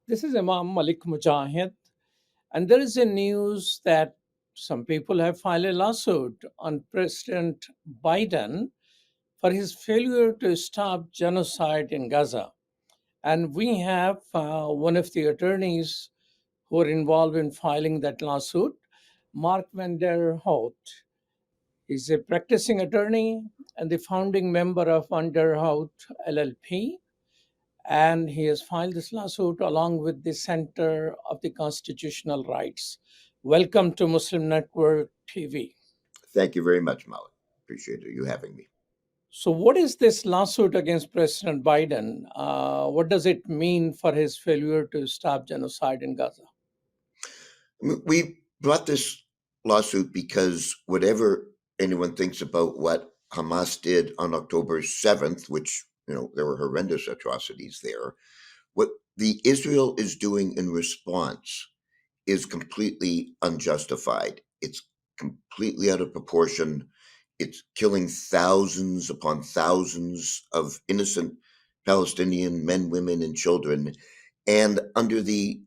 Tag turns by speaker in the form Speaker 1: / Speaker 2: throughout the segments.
Speaker 1: This is Imam Malik Mujahid, and there is a news that some people have filed a lawsuit on President Biden for his failure to stop genocide in Gaza. And we have one of the attorneys who are involved in filing that lawsuit, Marc Hout. He's a practicing attorney and the founding member of Hout LLP, and he has filed this lawsuit along with the Center of the Constitutional Rights. Welcome to Muslim Network TV.
Speaker 2: Thank you very much, Malik. Appreciate you having me.
Speaker 1: So, what is this lawsuit against President Biden? What does it mean for his failure to stop genocide in Gaza?
Speaker 2: We brought this lawsuit because whatever anyone thinks about what Hamas did on October 7th, which, there were horrendous atrocities there, what the Israel is doing in response is completely unjustified. It's completely out of proportion. It's killing thousands upon thousands of innocent Palestinian men, women, and children. And under the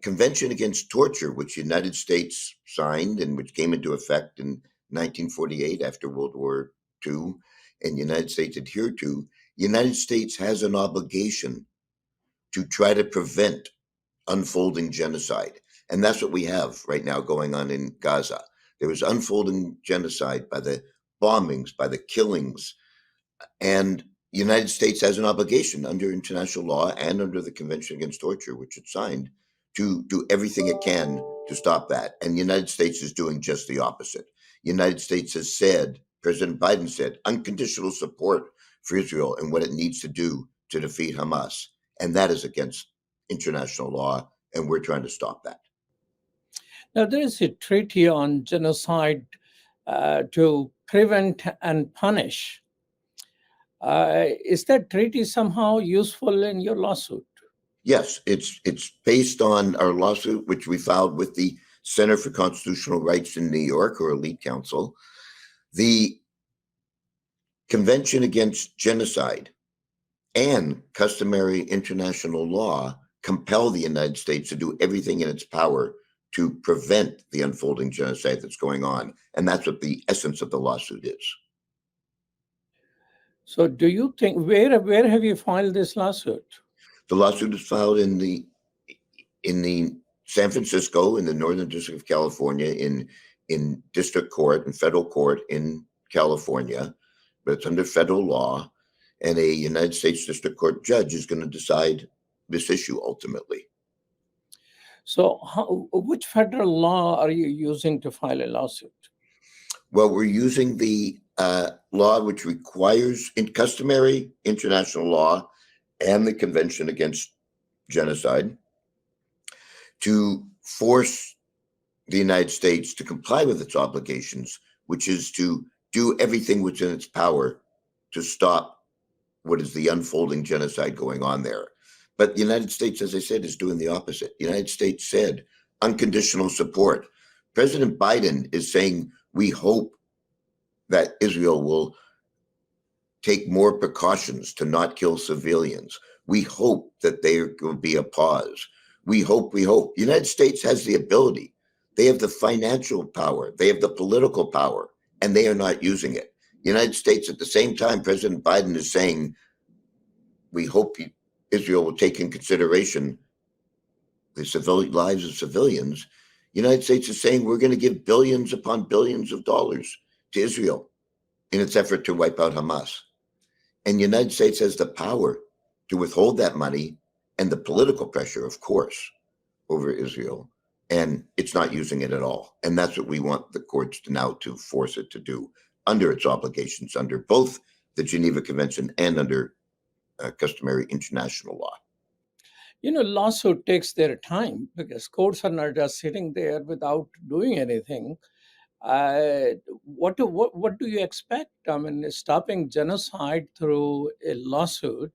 Speaker 2: Convention Against Torture, which the United States signed and which came into effect in 1948 after World War II, and the United States adhered to, the United States has an obligation to try to prevent unfolding genocide. And that's what we have right now going on in Gaza. There is unfolding genocide by the bombings, by the killings. And the United States has an obligation under international law and under the Convention Against Torture, which it signed, to do everything it can to stop that. And the United States is doing just the opposite. The United States has said, President Biden said, unconditional support for Israel and what it needs to do to defeat Hamas. And that is against international law, and we're trying to stop that.
Speaker 1: Now, there is a treaty on genocide to prevent and punish. Is that treaty somehow useful in your lawsuit?
Speaker 2: Yes, it's based on our lawsuit, which we filed with the Center for Constitutional Rights in New York, or Elite Council. The Convention Against Genocide and customary international law compel the United States to do everything in its power to prevent the unfolding genocide that's going on. And that's what the essence of the lawsuit is.
Speaker 1: So do you think, where have you filed this lawsuit?
Speaker 2: The lawsuit is filed in the San Francisco, in the Northern District of California, in district court and federal court in California, but it's under federal law, and a United States District Court judge is going to decide this issue ultimately.
Speaker 1: So which federal law are you using to file a lawsuit?
Speaker 2: Well, we're using the law which requires in customary international law and the Convention Against Genocide to force the United States to comply with its obligations, which is to do everything within its power to stop what is the unfolding genocide going on there. But the United States, as I said, is doing the opposite. The United States said unconditional support. President Biden is saying, we hope that Israel will take more precautions to not kill civilians. We hope that there will be a pause. We hope. The United States has the ability. They have the financial power. They have the political power, and they are not using it. The United States, at the same time, President Biden is saying, we hope Israel will take in consideration the lives of civilians. The United States is saying we're going to give billions upon billions of dollars to Israel in its effort to wipe out Hamas. And the United States has the power to withhold that money and the political pressure, of course, over Israel. And it's not using it at all. And that's what we want the courts to now to force it to do under its obligations, under both the Geneva Convention and under customary international law.
Speaker 1: Lawsuit takes their time because courts are not just sitting there without doing anything. What do you expect? I mean, stopping genocide through a lawsuit,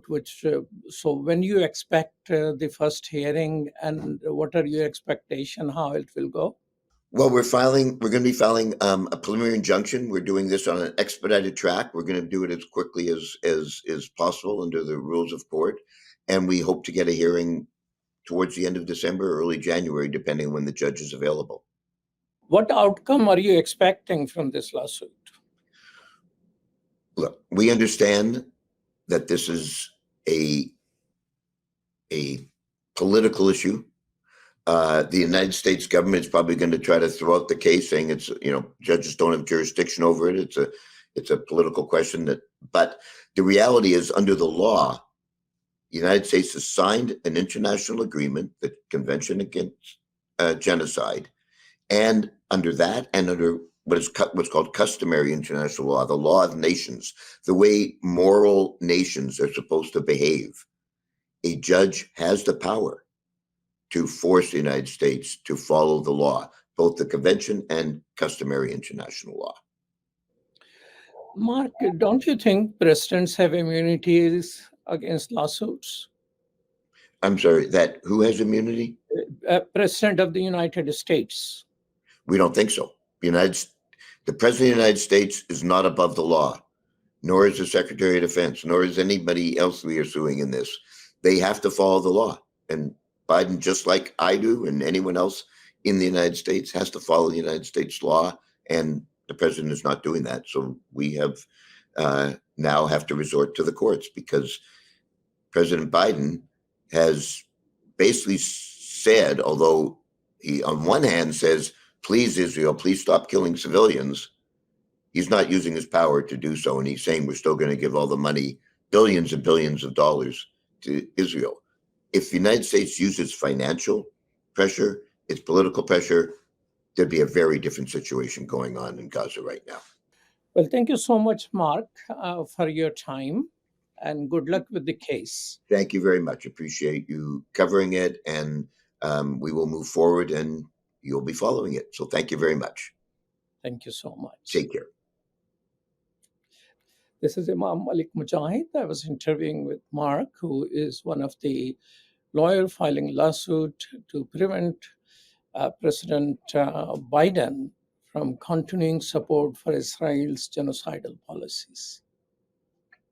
Speaker 1: which, so when you expect the first hearing, and what are your expectation, how it will go?
Speaker 2: Well, we're going to be filing a preliminary injunction. We're doing this on an expedited track. We're going to do it as quickly as possible under the rules of court. And we hope to get a hearing towards the end of December, or early January, depending on when the judge is available.
Speaker 1: What outcome are you expecting from this lawsuit?
Speaker 2: Look, we understand that this is a political issue. The United States government is probably going to try to throw out the case, saying it's, judges don't have jurisdiction over it. It's a political question. But the reality is, under the law, the United States has signed an international agreement, the Convention Against Genocide, and under that, and under what's called customary international law, the law of nations, the way moral nations are supposed to behave, a judge has the power to force the United States to follow the law, both the convention and customary international law.
Speaker 1: Marc, don't you think presidents have immunities against lawsuits?
Speaker 2: I'm sorry, that who has immunity?
Speaker 1: President of the United States.
Speaker 2: We don't think so. The President of the United States is not above the law, nor is the Secretary of Defense, nor is anybody else we are suing in this. They have to follow the law. And Biden, just like I do and anyone else in the United States, has to follow the United States law. And the president is not doing that. So we have now have to resort to the courts, because President Biden has basically said, although he on one hand says, please, Israel, please stop killing civilians, he's not using his power to do so. And he's saying we're still going to give all the money, billions and billions of dollars, to Israel. If the United States uses financial pressure, its political pressure, there'd be a very different situation going on in Gaza right now.
Speaker 1: Well, thank you so much, Marc, for your time, and good luck with the case.
Speaker 2: Thank you very much. Appreciate you covering it, and we will move forward, and you'll be following it. So thank you very much.
Speaker 1: Thank you so much.
Speaker 2: Take care.
Speaker 1: This is Imam Malik Mujahid. I was interviewing with Marc, who is one of the lawyers filing lawsuit to prevent President Biden from continuing support for Israel's genocidal policies.